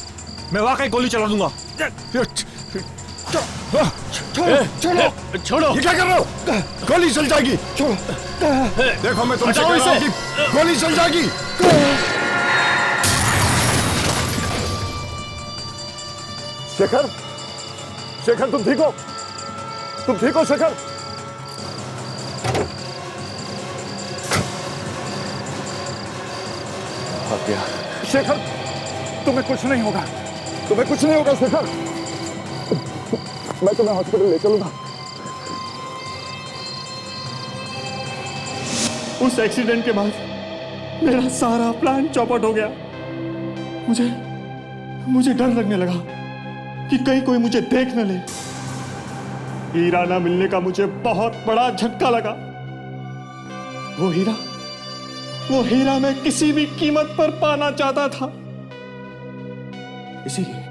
मैं वाकई गोली चला दूंगा। छोड़ो। ये क्या कर रहे हो? गोली चल जाएगी। देखो मैं तुमसे कह रहा हूं कि गोली चल जाएगी। शेखर तुम ठीक हो? शेखर? शेखर, तुम्हें कुछ नहीं होगा शेखर। मैं तुम्हें हॉस्पिटल ले चलूंगा। उस एक्सीडेंट के बाद मेरा सारा प्लान चौपट हो गया। मुझे डर लगने लगा कि कहीं कोई मुझे देख न ले। हीरा ना मिलने का मुझे बहुत बड़ा झटका लगा। वो हीरा मैं किसी भी कीमत पर पाना चाहता था। इसीलिए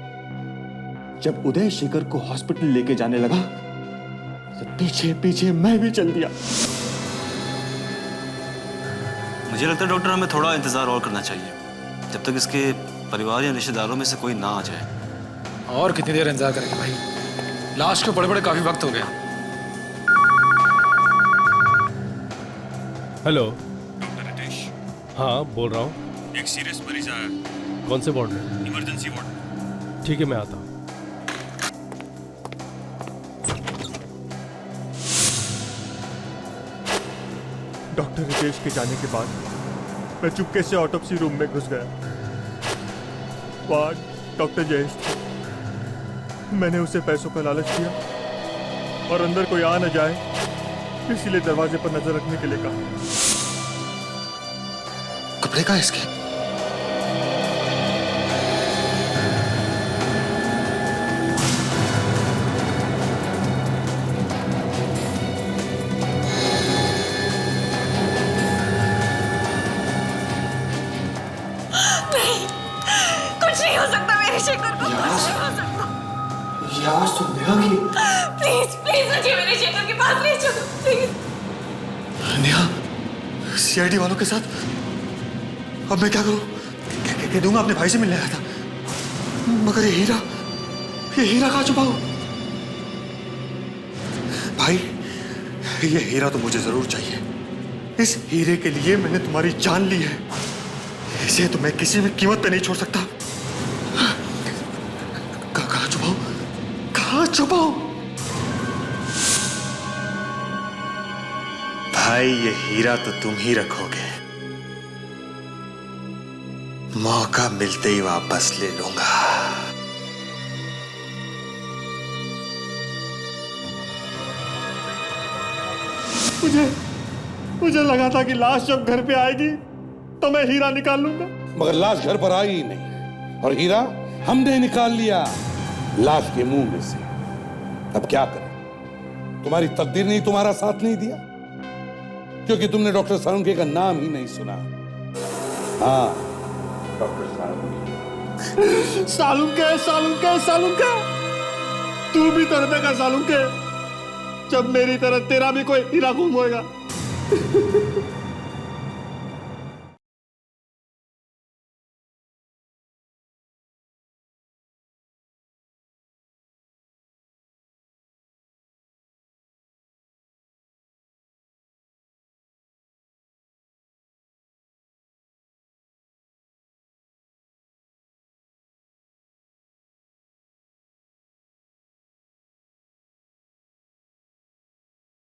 जब उदय शेखर को हॉस्पिटल लेके जाने लगा तो पीछे पीछे मैं भी चल दिया। मुझे लगता है डॉक्टर हमें थोड़ा इंतजार और करना चाहिए, जब तक इसके परिवार या रिश्तेदारों में से कोई ना आ जाए। और कितनी देर इंतजार करेंगे भाई? लाश को बड़े काफी वक्त हो गया। हेलो। हाँ बोल रहा हूँ। एक सीरियस मरीज आया। कौन से वार्ड में? Emergency ward. ठीक है मैं आता हूँ। डॉक्टर रितेश के जाने के बाद मैं चुपके से ऑटोप्सी रूम में घुस गया। वहां डॉक्टर जयेश थे। मैंने उसे पैसों का लालच दिया और अंदर कोई आ न जाए इसीलिए दरवाजे पर नजर रखने के लिए कहा। कपड़े का इसके? नहीं, कुछ नहीं हो सकता मेरे शेखर को, कुछ नहीं हो सकता। ये आवाज तो नेहा की। प्लीज प्लीज मुझे मेरे शेखर के पास ले चलो प्लीज। नेहा, सीआईडी वालों के साथ अब मैं क्या करूं? कह दूंगा अपने भाई से मिलने आया था, मगर ये हीरा कहाँ छुपा हो? भाई, ये हीरा तो मुझे जरूर चाहिए। इस हीरे के लिए मैंने तुम्हारी जान ली है, इसे तो मैं किसी भी कीमत पे नहीं छोड़ सकता। कहाँ छुपाओ? कहाँ छुपाओ? भाई, ये हीरा तो तुम ही रखोगे, मौका मिलते ही वापस ले लूंगा। मुझे लगा था कि लाश जब घर पे आएगी तो मैं हीरा निकाल लूंगा, मगर लाश घर पर आई ही नहीं, और हीरा हमने निकाल लिया लाश के मुंह में से। अब क्या करें? तुम्हारी तकदीर ने तुम्हारा साथ नहीं दिया, क्योंकि तुमने डॉक्टर सालुंके का नाम ही नहीं सुना। हाँ, डॉक्टर सालुंके, तू भी तरह का सालुंके, जब मेरी तरह तेरा भी कोई हीरा गुम होएगा।